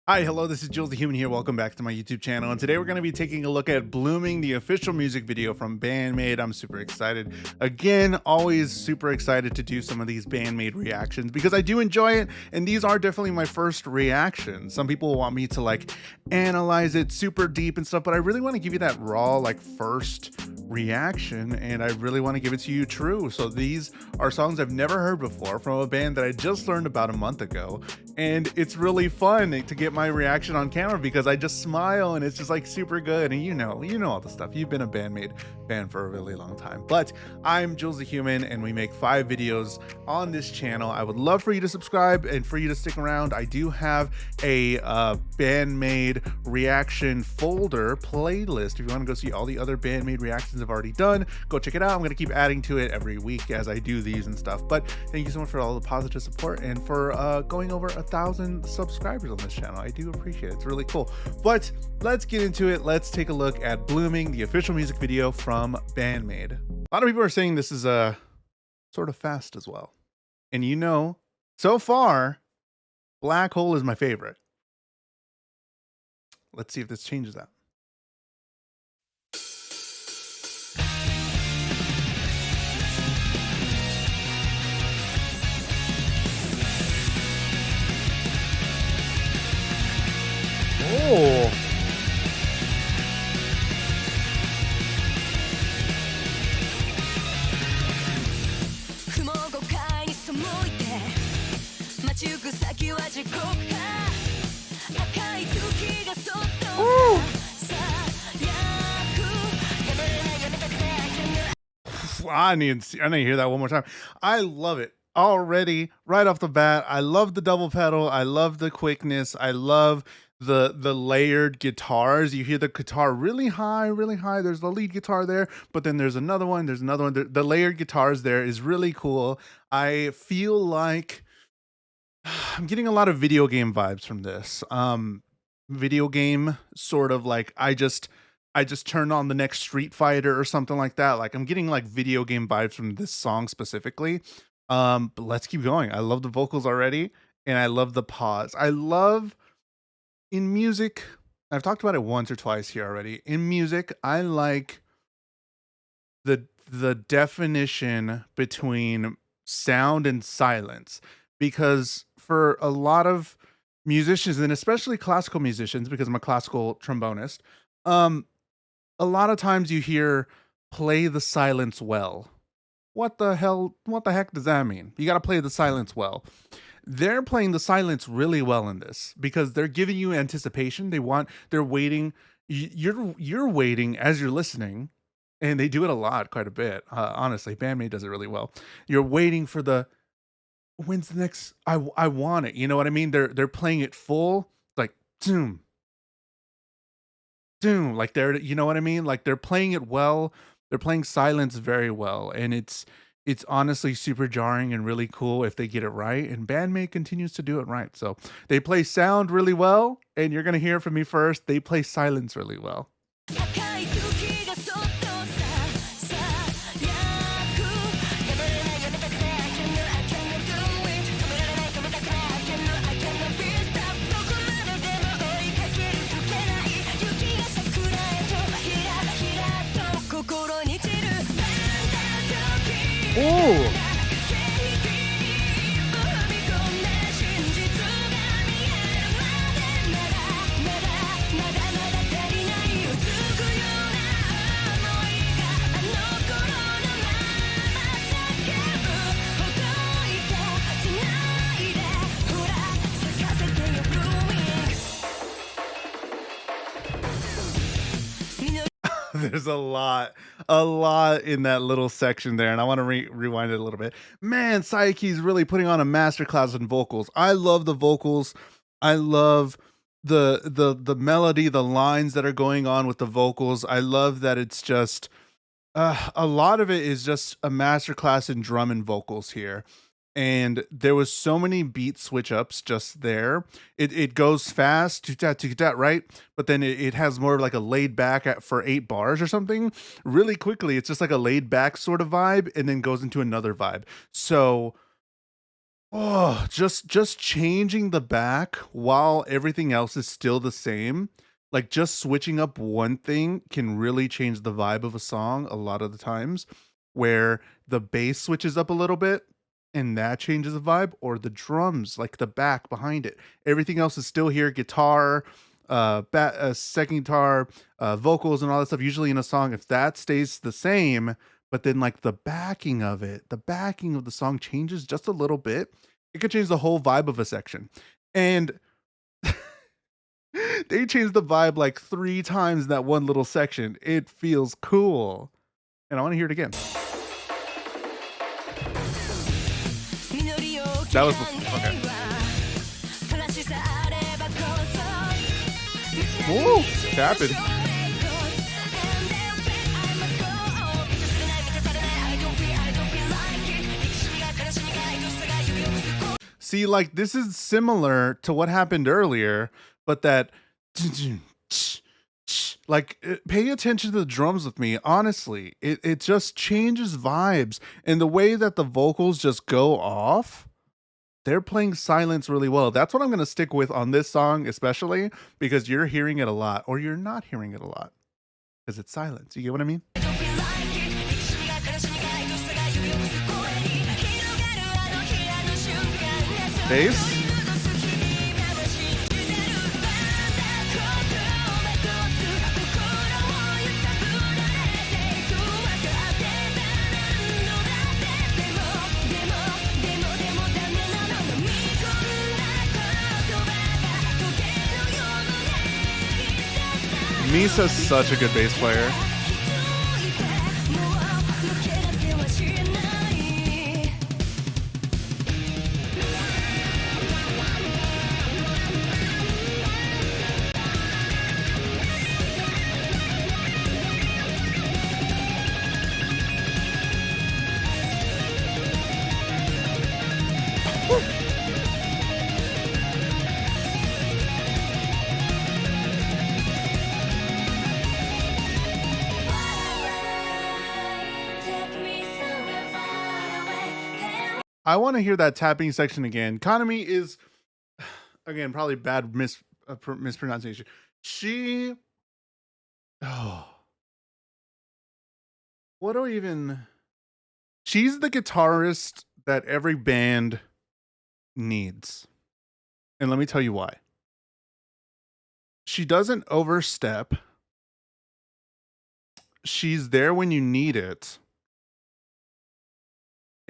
Hi, hello, this is Jules the Human here. Welcome back to my YouTube channel. And today we're going to be taking a look at Blooming, the official music video from BAND-MAID. I'm super excited. Again, always super excited to do some of these BAND-MAID reactions because I do enjoy it. And these are definitely my first reactions. Some people want me to like analyze it super deep and stuff, but I really want to give you that raw, like first reaction. And I really want to give it to you true. So these are songs I've never heard before from a band that I just learned about a month ago. And it's really fun to get my reaction on camera because I just smile and it's just like super good. And you know all the stuff. You've been a BAND-MAID fan for a really long time. But I'm Jules the Human and we make 5 videos on this channel. I would love for you to subscribe and for you to stick around. I do have a BAND-MAID reaction folder playlist. If you want to go see all the other BAND-MAID reactions I've already done, go check it out. I'm going to keep adding to it every week as I do these and stuff. But thank you so much for all the positive support and for going over 1,000 subscribers on this channel. I do appreciate it. It's really cool. But let's get into it. Let's take a look at Blooming, the official music video from BAND-MAID. A lot of people are saying this is sort of fast as well. And so far, Black Hole is my favorite. Let's see if this changes that. Oh. I need to hear that one more time. I love it already right off the bat. I love the double pedal. I love the quickness. I love the layered guitars. You hear the guitar really high, really high. There's the lead guitar there, but then there's another one. There's another one. The layered guitars there is really cool. I feel like I'm getting a lot of video game vibes from this. Video game sort of like I just turned on the next Street Fighter or something like that. Like I'm getting like video game vibes from this song specifically. But let's keep going. I love the vocals already, and I love the pause. I love in music. I've talked about it once or twice here already. In music, I like the definition between sound and silence because for a lot of musicians and especially classical musicians, because I'm a classical trombonist, um a lot of times you hear play the silence well. What the heck does that mean? You got to play the silence well. They're playing the silence really well in this because they're giving you anticipation. They're waiting. You're waiting as you're listening, and they do it a lot, quite a bit. Honestly, BAND-MAID does it really well. You're waiting for when's the next, I want it. You know what I mean? They're playing it full, like, zoom, doom, like you know what I mean? Like they're playing it well. They're playing silence very well, and it's honestly super jarring and really cool if they get it right. And BAND-MAID continues to do it right. So they play sound really well, and you're gonna hear it from me first. They play silence really well. Ooh. There's a lot in that little section there, and I want to rewind it a little bit. Man, Sayaki's really putting on a masterclass in vocals. I love the vocals. I love the melody, the lines that are going on with the vocals. I love that it's just a lot of it is just a masterclass in drum and vocals here. And there was so many beat switch ups just there. It goes fast, right? But then it has more of like a laid back for 8 bars or something. Really quickly, it's just like a laid back sort of vibe, and then goes into another vibe. So Oh, just changing the back while everything else is still the same. Like just switching up one thing can really change the vibe of a song a lot of the times, where the bass switches up a little bit and that changes the vibe, or the drums, like the back behind it. Everything else is still here, guitar, second guitar, vocals and all that stuff. Usually in a song, if that stays the same, but then like the backing of it, the backing of the song changes just a little bit, it could change the whole vibe of a section. And they changed the vibe like 3 times in that one little section. It feels cool. And I wanna hear it again. That was okay. Woo! Tapping. See, like, this is similar to what happened earlier, but that like, pay attention to the drums with me, honestly. It just changes vibes, and the way that the vocals just go off, they're playing silence really well. That's what I'm gonna stick with on this song especially, because you're hearing it a lot, or you're not hearing it a lot, because it's silence. You get what I mean? Bass. Misa's such a good bass player. I want to hear that tapping section again. Kanami is, again, probably bad mispronunciation. She, oh, what do I even? She's the guitarist that every band needs, and let me tell you why. She doesn't overstep. She's there when you need it,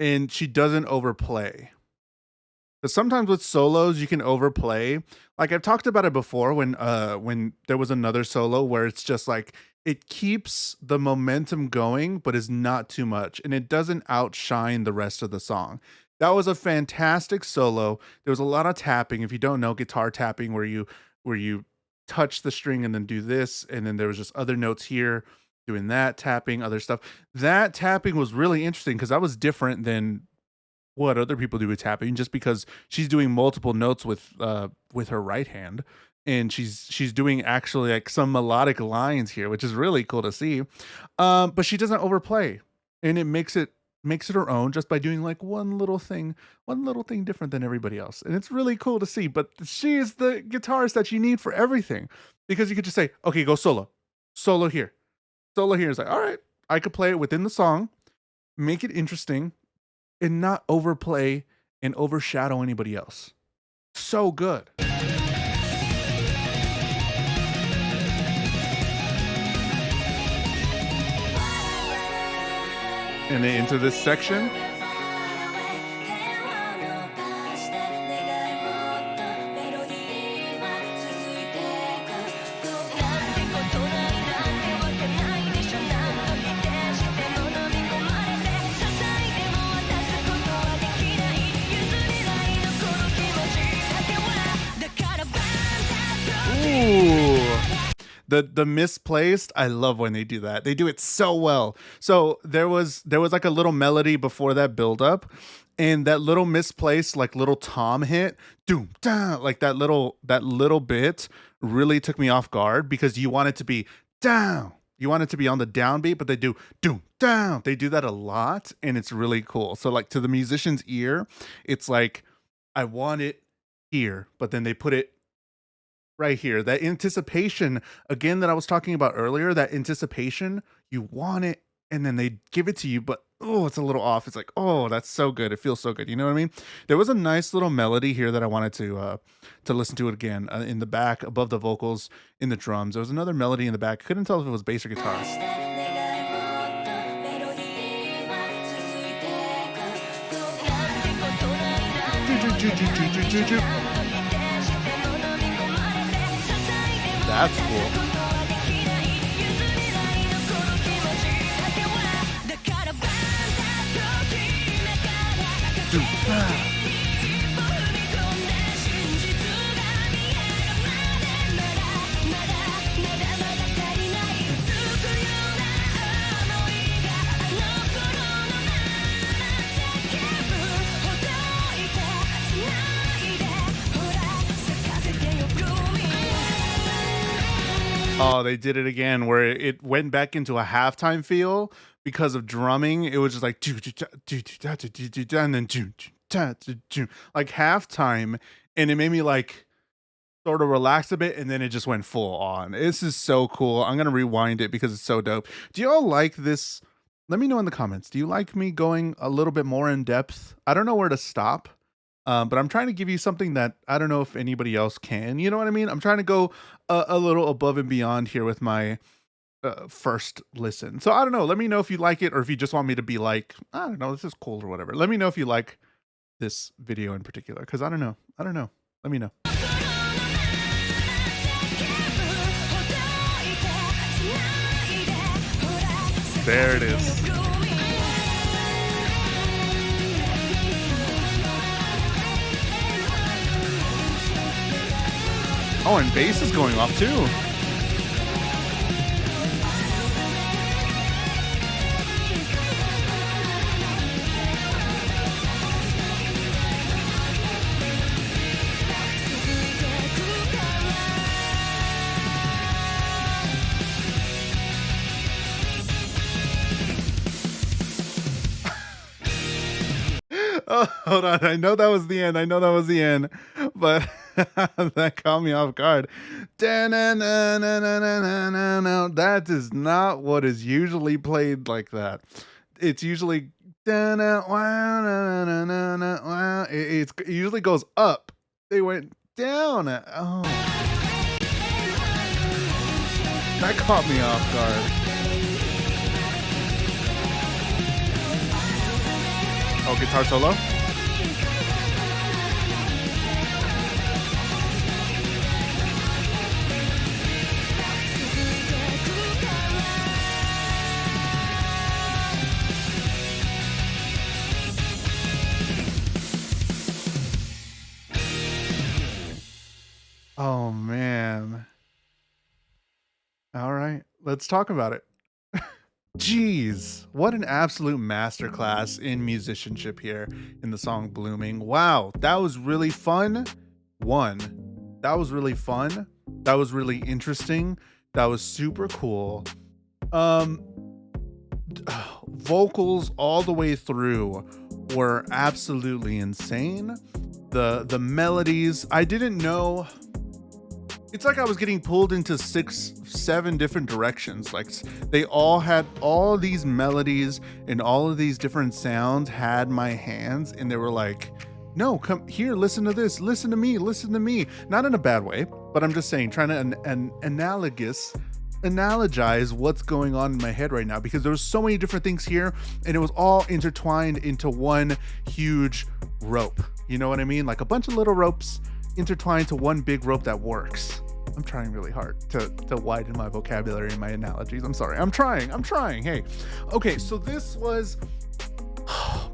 and she doesn't overplay. But sometimes with solos you can overplay. Like I've talked about it before when there was another solo where it's just like it keeps the momentum going but is not too much and it doesn't outshine the rest of the song. That was a fantastic solo. There was a lot of tapping. If you don't know guitar tapping where you touch the string and then do this and then there was just other notes here doing that tapping, other stuff. That tapping was really interesting because that was different than what other people do with tapping just because she's doing multiple notes with her right hand and she's doing actually like some melodic lines here, which is really cool to see. But she doesn't overplay and it makes it her own just by doing like one little thing different than everybody else, and it's really cool to see. But she is the guitarist that you need for everything, because you could just say, okay, go solo, solo here, solo here. It's like, all right, I could play it within the song, make it interesting, and not overplay and overshadow anybody else. So good. And then into this section. Ooh. The misplaced, I love when they do that. They do it so well. So there was like a little melody before that build up, and that little misplaced like little tom hit, doom down, like that little bit really took me off guard because you want it to be down. You want it to be on the downbeat, but they do doom down. They do that a lot, and it's really cool. So like to the musician's ear, it's like I want it here, but then they put it right here. That anticipation, again, that I was talking about earlier, that anticipation, you want it, and then they give it to you, but oh, it's a little off. It's like, oh, that's so good. It feels so good. You know what I mean? There was a nice little melody here that I wanted to listen to it again in the back above the vocals in the drums. There was another melody in the back. Couldn't tell if it was bass or guitar. That's cool. Oh, they did it again where it went back into a halftime feel because of drumming. It was just like and then like halftime, and it made me like sort of relax a bit, and then it just went full on. This is so cool. I'm gonna rewind it because it's so dope. Do y'all like this? Let me know in the comments. Do you like me going a little bit more in depth? I don't know where to stop. But I'm trying to give you something that I don't know if anybody else can. You know what I mean? I'm trying to go a little above and beyond here with my first listen. So I don't know. Let me know if you like it or if you just want me to be like, I don't know, this is cool or whatever. Let me know if you like this video in particular, because I don't know. I don't know. Let me know. There it is. Oh, and bass is going off too. Oh, hold on. I know that was the end. I know that was the end, but that caught me off guard. That is not what is usually played like that. It's usually it usually goes up. They went down. Oh, that caught me off guard. Oh, guitar solo. Oh man. All right, let's talk about it. Jeez, what an absolute masterclass in musicianship here in the song Blooming. Wow, that was really fun. That was really fun. That was really interesting. That was super cool. Vocals all the way through were absolutely insane. The melodies, I didn't know. It's like I was getting pulled into 6, 7 different directions. Like they all had all these melodies and all of these different sounds had my hands, and they were like, no, come here, listen to this, listen to me, listen to me. Not in a bad way, but I'm just saying, trying to analogize what's going on in my head right now, because there was so many different things here and it was all intertwined into one huge rope. You know what I mean? Like a bunch of little ropes intertwined to one big rope that works. I'm trying really hard to widen my vocabulary and my analogies. I'm sorry. I'm trying. Hey. Okay, so this was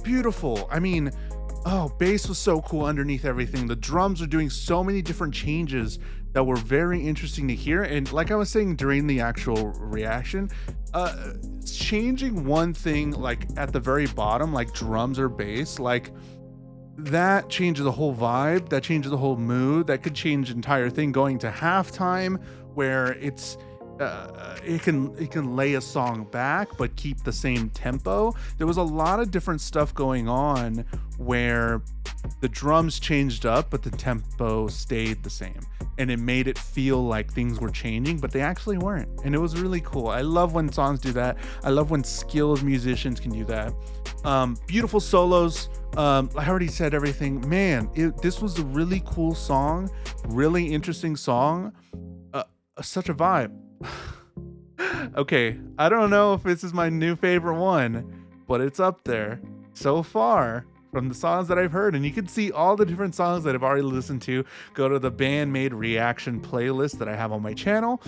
beautiful. I mean, bass was so cool underneath everything. The drums are doing so many different changes that were very interesting to hear. And like I was saying during the actual reaction, changing one thing like at the very bottom, like drums or bass, like that changes the whole vibe, that changes the whole mood, that could change the entire thing. Going to halftime where it's it can lay a song back but keep the same tempo. There was a lot of different stuff going on where the drums changed up, but the tempo stayed the same. And it made it feel like things were changing, but they actually weren't. And it was really cool. I love when songs do that. I love when skilled musicians can do that. Beautiful solos. I already said everything. Man, this was a really cool song, really interesting song. Such a vibe. Okay, I don't know if this is my new favorite one, but it's up there so far from the songs that I've heard. And you can see all the different songs that I've already listened to. Go to the BAND-MAID reaction playlist that I have on my channel.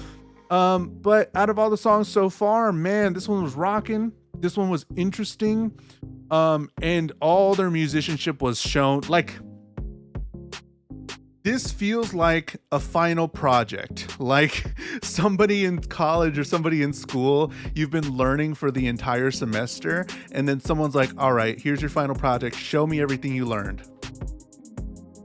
But out of all the songs so far, man, this one was rocking. This one was interesting. And all their musicianship was shown. Like, this feels like a final project, like somebody in college or somebody in school you've been learning for the entire semester, and then someone's like, all right, here's your final project, show me everything you learned.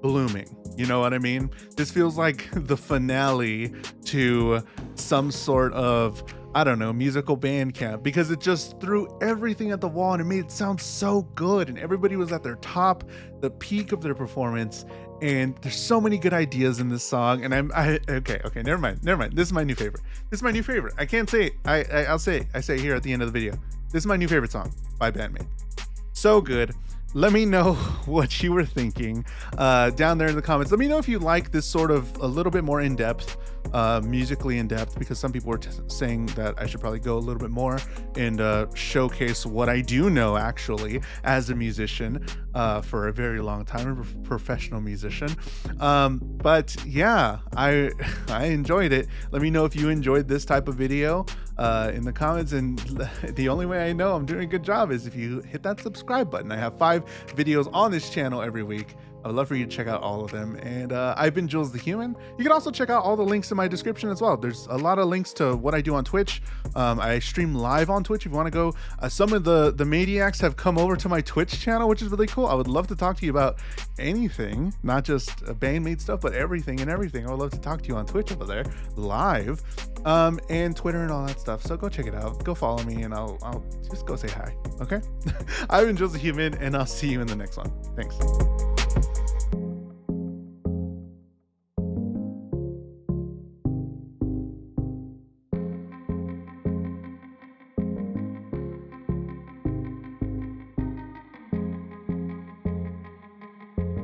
Blooming, you know what I mean? This feels like the finale to some sort of, I don't know, musical band camp, because it just threw everything at the wall and it made it sound so good, and everybody was at their top, the peak of their performance. And there's so many good ideas in this song, and okay, never mind. This is my new favorite. I can't say it. I'll say it. I say it here at the end of the video. This is my new favorite song by BAND-MAID. So good. Let me know what you were thinking down there in the comments. Let me know if you like this sort of a little bit more in-depth, musically in-depth, because some people were saying that I should probably go a little bit more and showcase what I do know actually as a musician for a very long time, a professional musician. But yeah, I enjoyed it. Let me know if you enjoyed this type of video in the comments, and the only way I know I'm doing a good job is if you hit that subscribe button. I have 5 videos on this channel every week. I would love for you to check out all of them. And I've been Jules the Human. You can also check out all the links in my description as well. There's a lot of links to what I do on Twitch. I stream live on Twitch if you want to go. Some of the maniacs have come over to my Twitch channel, which is really cool. I would love to talk to you about anything, not just BAND-MAID stuff, but everything. I would love to talk to you on Twitch over there live, and Twitter and all that stuff. So go check it out. Go follow me, and I'll just go say hi. Okay. I've been Jules the Human, and I'll see you in the next one. Thanks.